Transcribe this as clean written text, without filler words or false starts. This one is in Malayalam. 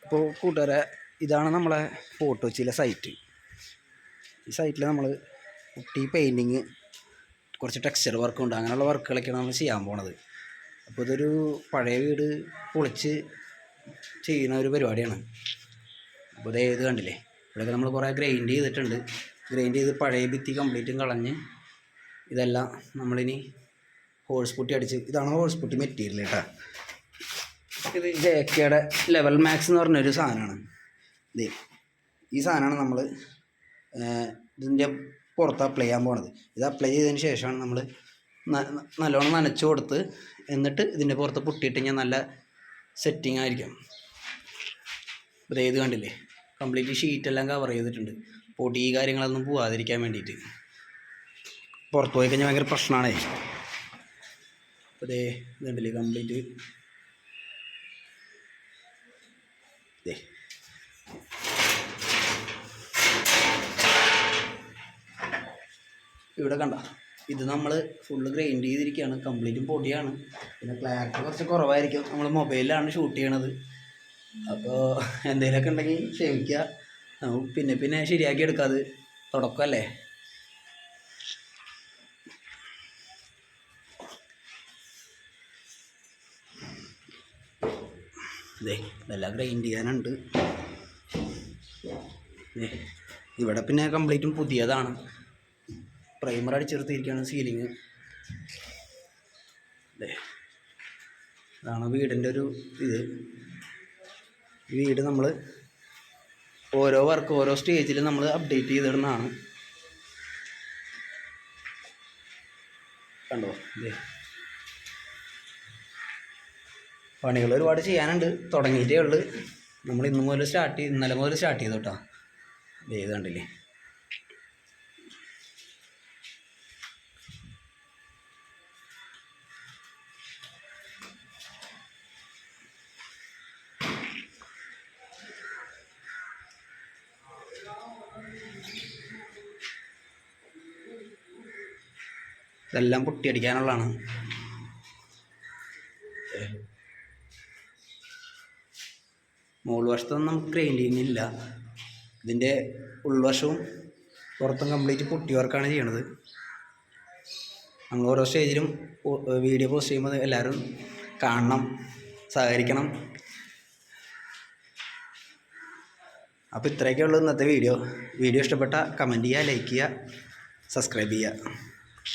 ഇപ്പോൾ കൂട്ടുകാരെ, ഇതാണ് നമ്മളെ ഫോർട്ട് കൊച്ചിയിലെ സൈറ്റ്. ഈ സൈറ്റിൽ നമ്മൾ കുട്ടി പെയിൻറ്റിങ്, കുറച്ച് ടെക്സ്ചർ വർക്കുണ്ട്, അങ്ങനെയുള്ള വർക്കുകളൊക്കെയാണ് നമ്മൾ ചെയ്യാൻ പോണത്. അപ്പോൾ ഇതൊരു പഴയ വീട് പൊളിച്ച് ചെയ്യുന്ന ഒരു പരിപാടിയാണ്. അപ്പോൾ ഇത് കണ്ടില്ലേ, ഇവിടെയൊക്കെ നമ്മൾ കുറേ ഗ്രൈൻഡ് ചെയ്തിട്ടുണ്ട്. ഗ്രൈൻഡ് ചെയ്ത് പഴയ ഭിത്തി കംപ്ലീറ്റും കളഞ്ഞ് ഇതെല്ലാം നമ്മളിനി ഹോഴ്സ് പുട്ടി അടിച്ച്, ഇതാണ് ഹോഴ്സ് പുട്ടി മെറ്റീരിയൽ കേട്ടോ. ഇത് ജെകെയുടെ ലെവൽ മാക്സ് എന്ന് പറഞ്ഞൊരു സാധനമാണ്. ഈ സാധനമാണ് നമ്മൾ ഇതിൻ്റെ പുറത്ത് അപ്ലൈ ചെയ്യാൻ പോണത്. ഇത് അപ്ലൈ ചെയ്തതിന് ശേഷമാണ് നമ്മൾ നല്ലോണം നനച്ചു കൊടുത്ത് എന്നിട്ട് ഇതിൻ്റെ പുറത്ത് പുട്ടിയിട്ട് ഞാൻ നല്ല സെറ്റിംഗ് ആയിരിക്കും. അപ്പോൾ ഇത് കണ്ടില്ലേ, കംപ്ലീറ്റ് ഷീറ്റെല്ലാം കവർ ചെയ്തിട്ടുണ്ട്, പൊടി കാര്യങ്ങളൊന്നും പോവാതിരിക്കാൻ വേണ്ടിയിട്ട്. പുറത്ത് പോയി കഴിഞ്ഞാൽ ഭയങ്കര പ്രശ്നമാണേ. അപ്പോൾ ഇത് കണ്ടില്ലേ, കംപ്ലീറ്റ് ഇവിടെ കണ്ട, ഇത് നമ്മൾ ഫുള്ള് ഗ്രൈൻഡ് ചെയ്തിരിക്കുകയാണ്, കംപ്ലീറ്റും പൊടിയാണ്. പിന്നെ ക്ലാരിറ്റി കുറച്ച് കുറവായിരിക്കും, നമ്മൾ മൊബൈലിലാണ് ഷൂട്ട് ചെയ്യണത്. അപ്പോൾ എന്തെങ്കിലുമൊക്കെ ഉണ്ടെങ്കിൽ ക്ഷമിക്കുക, പിന്നെ ശരിയാക്കി എടുക്കാതെ, തുടക്കമല്ലേ. ഇതെല്ലാം ഗ്രൈൻഡ് ചെയ്യാനുണ്ട്. ഇവിടെ പിന്നെ കംപ്ലീറ്റും പുതിയതാണ്, പ്രൈമർ അടിച്ചെടുത്തിരിക്കുകയാണ് സീലിങ്. ഇതാണ് വീടിൻ്റെ ഒരു ഇത്. വീട് നമ്മൾ ഓരോ വർക്ക് ഓരോ സ്റ്റേജിൽ നമ്മൾ അപ്ഡേറ്റ് ചെയ്തിടുന്നതാണ്. കണ്ടോ, പണികൾ ഒരുപാട് ചെയ്യാനുണ്ട്, തുടങ്ങിയിട്ടേ ഉള്ളു. നമ്മൾ ഇന്നലെ മുതൽ സ്റ്റാർട്ട് ചെയ്തു കേട്ടോ. ഇത് കണ്ടില്ലേ, ഇതെല്ലാം പൊട്ടിയടിക്കാനുള്ളതാണ്. മുകൾ വശത്തൊന്നും നമുക്ക് ഗ്രൈൻഡിങ് ഇല്ല, ഇതിൻ്റെ ഉൾവശവും പുറത്തും കംപ്ലീറ്റ് പൊട്ടി വർക്കാണ് ചെയ്യണത്. നമ്മൾ ഓരോ സ്റ്റേജിലും വീഡിയോ പോസ്റ്റ് ചെയ്യുമ്പോൾ എല്ലാവരും കാണണം, സഹകരിക്കണം. അപ്പോൾ ഇത്രയൊക്കെ ഉള്ളൂ ഇന്നത്തെ വീഡിയോ. ഇഷ്ടപ്പെട്ട കമൻറ്റ് ചെയ്യുക, ലൈക്ക് ചെയ്യുക, സബ്സ്ക്രൈബ് ചെയ്യുക.